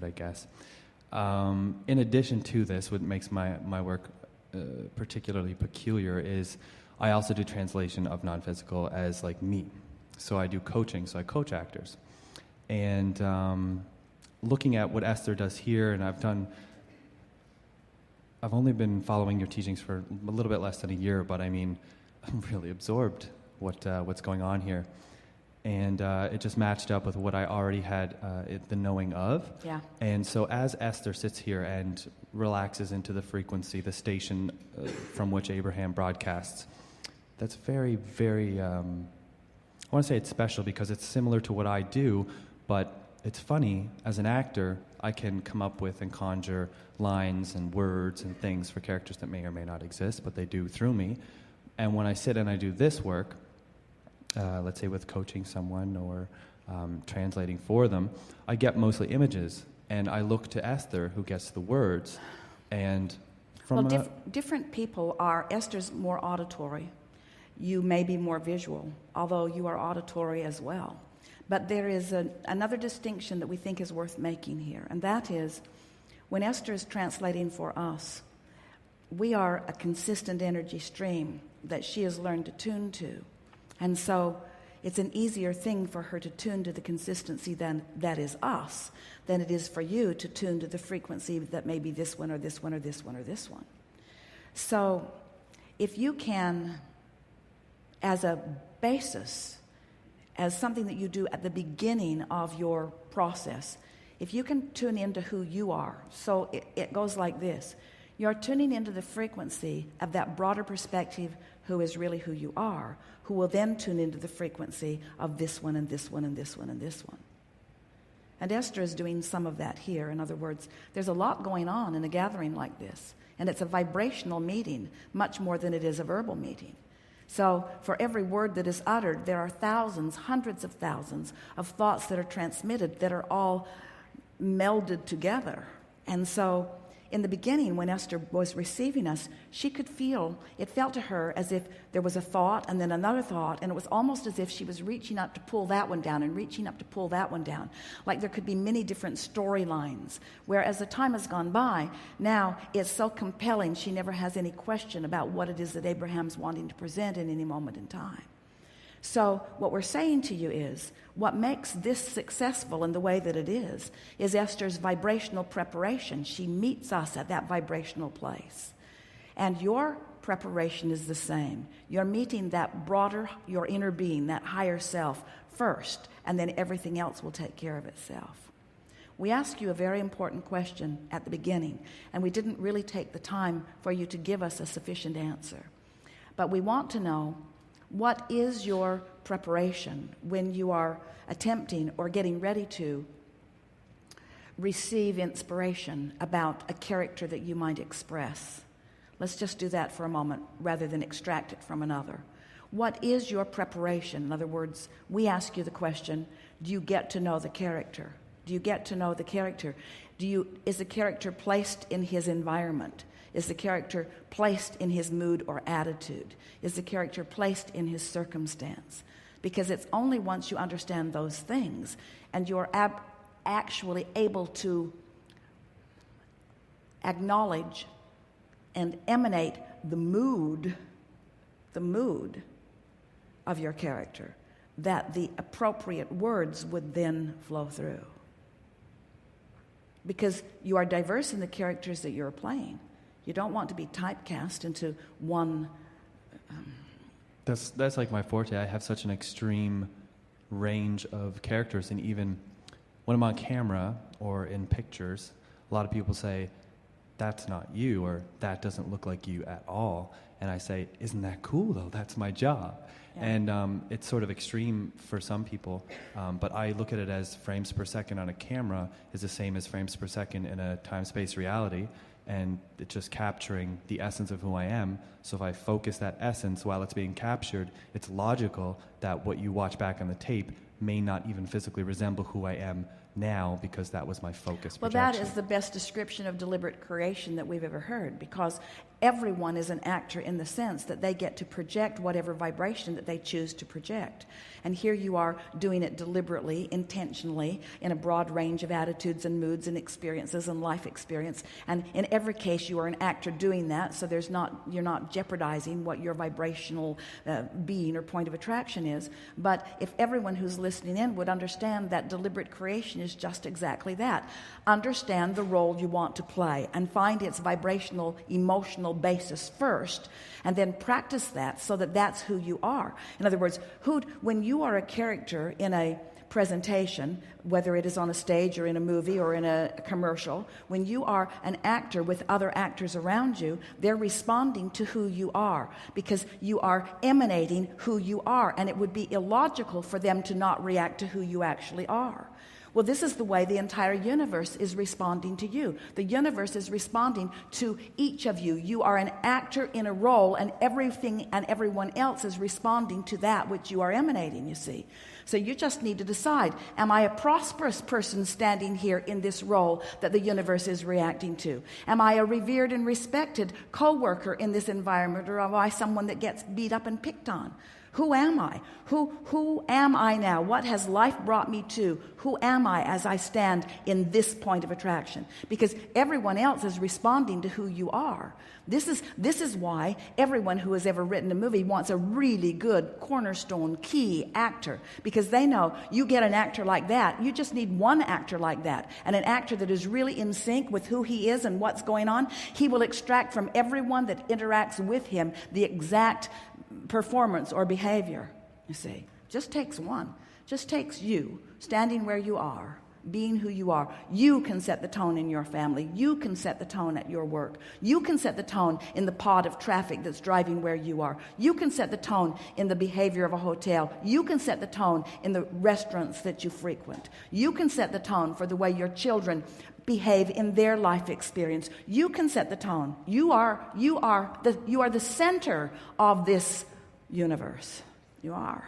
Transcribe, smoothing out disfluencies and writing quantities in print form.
I guess. In addition to this, what makes my work particularly peculiar is I also do translation of non-physical as like me. So I do coaching, so I coach actors. And looking at what Esther does here, and I've only been following your teachings for a little bit less than a year, but I mean, I'm really absorbed what's going on here. And it just matched up with what I already had the knowing of. Yeah. And so as Esther sits here and relaxes into the frequency, the station from which Abraham broadcasts, that's very, very, I want to say it's special because it's similar to what I do, but it's funny, as an actor, I can come up with and conjure lines and words and things for characters that may or may not exist, but they do through me. And when I sit and I do this work, let's say with coaching someone or translating for them, I get mostly images, and I look to Esther, who gets the words, and from different people are. Esther's more auditory. You may be more visual, although you are auditory as well. But there is another distinction that we think is worth making here, and that is when Esther is translating for us, we are a consistent energy stream that she has learned to tune to. And so it's an easier thing for her to tune to the consistency that is us than it is for you to tune to the frequency that may be this one or this one or this one or this one. So if you can, as a basis, as something that you do at the beginning of your process, if you can tune into who you are, so it goes like this. You're tuning into the frequency of that broader perspective who is really who you are, who will then tune into the frequency of this one and this one and this one and this one. And Esther is doing some of that here. In other words, there's a lot going on in a gathering like this, and it's a vibrational meeting much more than it is a verbal meeting. So for every word that is uttered, there are thousands, hundreds of thousands of thoughts that are transmitted that are all melded together. And so in the beginning, when Esther was receiving us, she could feel, it felt to her as if there was a thought and then another thought, and it was almost as if she was reaching up to pull that one down and reaching up to pull that one down. Like there could be many different storylines, where as the time has gone by, now it's so compelling she never has any question about what it is that Abraham's wanting to present in any moment in time. So what we're saying to you is, what makes this successful in the way that it is Esther's vibrational preparation. She meets us at that vibrational place. And your preparation is the same. You're meeting that broader, your inner being, that higher self first, and then everything else will take care of itself. We ask you a very important question at the beginning, and we didn't really take the time for you to give us a sufficient answer. But we want to know, what is your preparation when you are attempting or getting ready to receive inspiration about a character that you might express? Let's just do that for a moment rather than extract it from another. What is your preparation? In other words, we ask you the question, do you get to know the character? Do you get to know the character? Is the character placed in his environment? Is the character placed in his mood or attitude? Is the character placed in his circumstance? Because it's only once you understand those things and you're actually able to acknowledge and emanate the mood of your character, that the appropriate words would then flow through. Because you are diverse in the characters that you're playing. You don't want to be typecast into one. That's like my forte. I have such an extreme range of characters, and even when I'm on camera or in pictures, a lot of people say, that's not you, or that doesn't look like you at all. And I say, isn't that cool, though? That's my job. Yeah. And it's sort of extreme for some people, but I look at it as frames per second on a camera is the same as frames per second in a time-space reality, and it's just capturing the essence of who I am. So if I focus that essence while it's being captured, it's logical that what you watch back on the tape may not even physically resemble who I am now because that was my focus Well, projection. that is the best description of deliberate creation that we've ever heard, because everyone is an actor in the sense that they get to project whatever vibration that they choose to project. And here you are doing it deliberately, intentionally, in a broad range of attitudes and moods and experiences and life experience. And in every case, you are an actor doing that, so you're not jeopardizing what your vibrational being or point of attraction is. But if everyone who's listening in would understand that deliberate creation is just exactly that. Understand the role you want to play and find its vibrational, emotional basis first, and then practice that so that that's who you are. In other words, when you are a character in a presentation, whether it is on a stage or in a movie or in a commercial, when you are an actor with other actors around you, they're responding to who you are because you are emanating who you are, and it would be illogical for them to not react to who you actually are. Well, this is the way the entire universe is responding to you. The universe is responding to each of you. You are an actor in a role, and everything and everyone else is responding to that which you are emanating, you see. So you just need to decide, am I a prosperous person standing here in this role that the universe is reacting to? Am I a revered and respected co-worker in this environment, or am I someone that gets beat up and picked on? Who am I? Who am I now? What has life brought me to? Who am I as I stand in this point of attraction? Because everyone else is responding to who you are. This is why everyone who has ever written a movie wants a really good cornerstone key actor, because they know you get an actor like that, you just need one actor like that, and an actor that is really in sync with who he is and what's going on. He will extract from everyone that interacts with him the exact performance or behavior. You see, just takes one. Just takes you standing where you are, being who you are. You can set the tone in your family. You can set the tone at your work. You can set the tone in the pod of traffic that's driving where you are. You can set the tone in the behavior of a hotel. You can set the tone in the restaurants that you frequent. You can set the tone for the way your children behave in their life experience. You can set the tone. You are the center of this universe. You are.